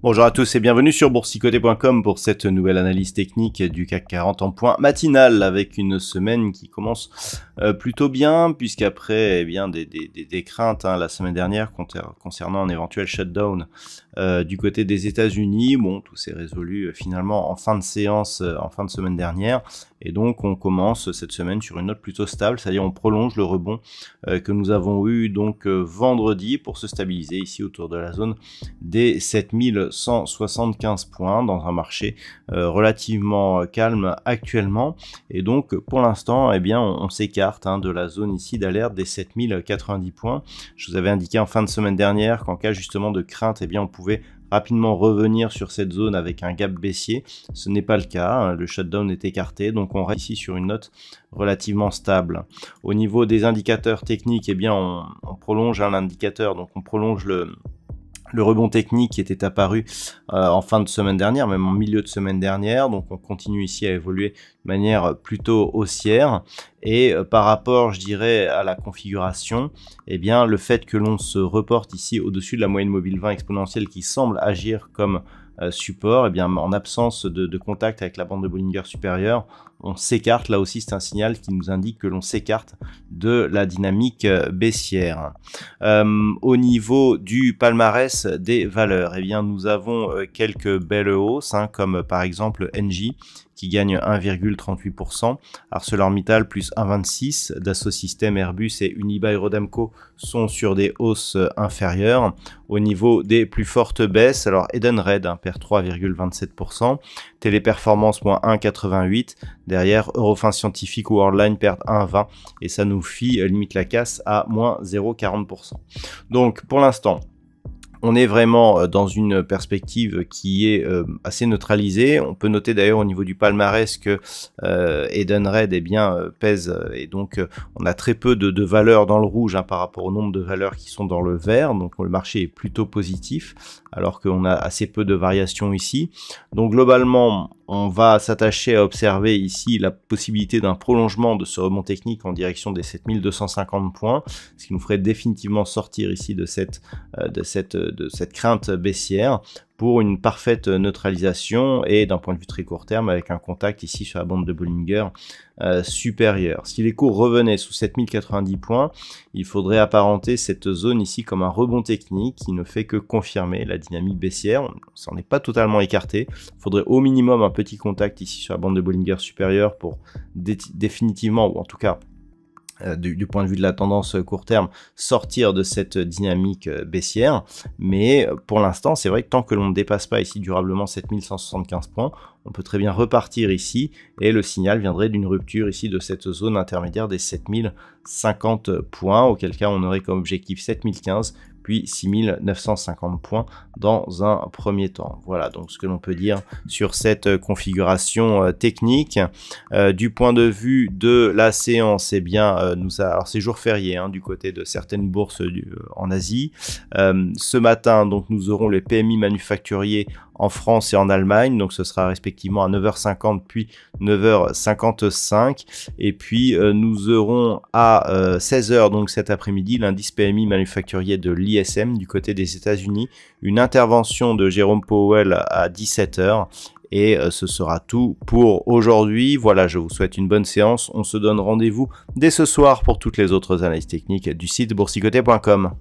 Bonjour à tous et bienvenue sur boursicoté.com pour cette nouvelle analyse technique du CAC 40 en point matinal avec une semaine qui commence plutôt bien puisqu'après des craintes la semaine dernière concernant un éventuel shutdown du côté des États-Unis, bon, tout s'est résolu finalement en fin de séance, en fin de semaine dernière, et donc on commence cette semaine sur une note plutôt stable, c'est-à-dire on prolonge le rebond que nous avons eu donc vendredi pour se stabiliser ici autour de la zone des 7175 points dans un marché relativement calme actuellement, et donc pour l'instant eh bien on s'écarte de la zone ici d'alerte des 7090 points. Je vous avais indiqué en fin de semaine dernière qu'en cas justement de crainte, eh bien on pouvait rapidement revenir sur cette zone avec un gap baissier. Ce n'est pas le cas, le shutdown est écarté, donc on reste ici sur une note relativement stable. Au niveau des indicateurs techniques, eh bien on prolonge l'indicateur, donc on prolonge le rebond technique qui était apparu en fin de semaine dernière, même en milieu de semaine dernière, donc on continue ici à évoluer de manière plutôt haussière, et par rapport, je dirais, à la configuration, eh bien le fait que l'on se reporte ici au-dessus de la moyenne mobile 20 exponentielle qui semble agir comme support, eh bien en absence de contact avec la bande de Bollinger supérieure, on s'écarte. Là aussi c'est un signal qui nous indique que l'on s'écarte de la dynamique baissière. Au niveau du palmarès des valeurs, eh bien nous avons quelques belles hausses, comme par exemple Engie qui gagne 1,38%, ArcelorMittal plus 1,26%, Dassault Systèmes, Airbus et Unibail-Rodamco sont sur des hausses inférieures. Au niveau des plus fortes baisses, alors Edenred perd 3,27%, Téléperformance moins 1,88%, derrière Eurofins Scientifique ou Worldline perdent 1,20%, et ça nous fit limite la casse à moins 0,40%. Donc pour l'instant, on est vraiment dans une perspective qui est assez neutralisée. On peut noter d'ailleurs au niveau du palmarès que Edenred pèse, et donc on a très peu de valeurs dans le rouge par rapport au nombre de valeurs qui sont dans le vert, donc le marché est plutôt positif alors qu'on a assez peu de variations ici. Donc globalement, on va s'attacher à observer ici la possibilité d'un prolongement de ce rebond technique en direction des 7250 points, ce qui nous ferait définitivement sortir ici de cette crainte baissière pour une parfaite neutralisation et d'un point de vue très court terme avec un contact ici sur la bande de Bollinger supérieure. Si les cours revenaient sous 7090 points, il faudrait apparenter cette zone ici comme un rebond technique qui ne fait que confirmer la dynamique baissière. On s'en est pas totalement écarté. Il faudrait au minimum un petit contact ici sur la bande de Bollinger supérieure pour définitivement, ou en tout cas du point de vue de la tendance court terme, sortir de cette dynamique baissière. Mais pour l'instant, c'est vrai que tant que l'on ne dépasse pas ici durablement 7175 points, on peut très bien repartir ici, et le signal viendrait d'une rupture ici de cette zone intermédiaire des 7050 points, auquel cas on aurait comme objectif 7015, puis 6950 points dans un premier temps. Voilà donc ce que l'on peut dire sur cette configuration technique. Du point de vue de la séance, eh bien alors c'est jour férié du côté de certaines bourses en Asie. Ce matin, donc nous aurons les PMI manufacturiers en France et en Allemagne, donc ce sera respectivement à 9h50 puis 9h55, et puis nous aurons à 16h donc cet après-midi l'indice PMI manufacturier de l'ISM du côté des États-Unis, une intervention de Jérôme Powell à 17h, et ce sera tout pour aujourd'hui. Voilà, je vous souhaite une bonne séance, on se donne rendez-vous dès ce soir pour toutes les autres analyses techniques du site boursicoté.com.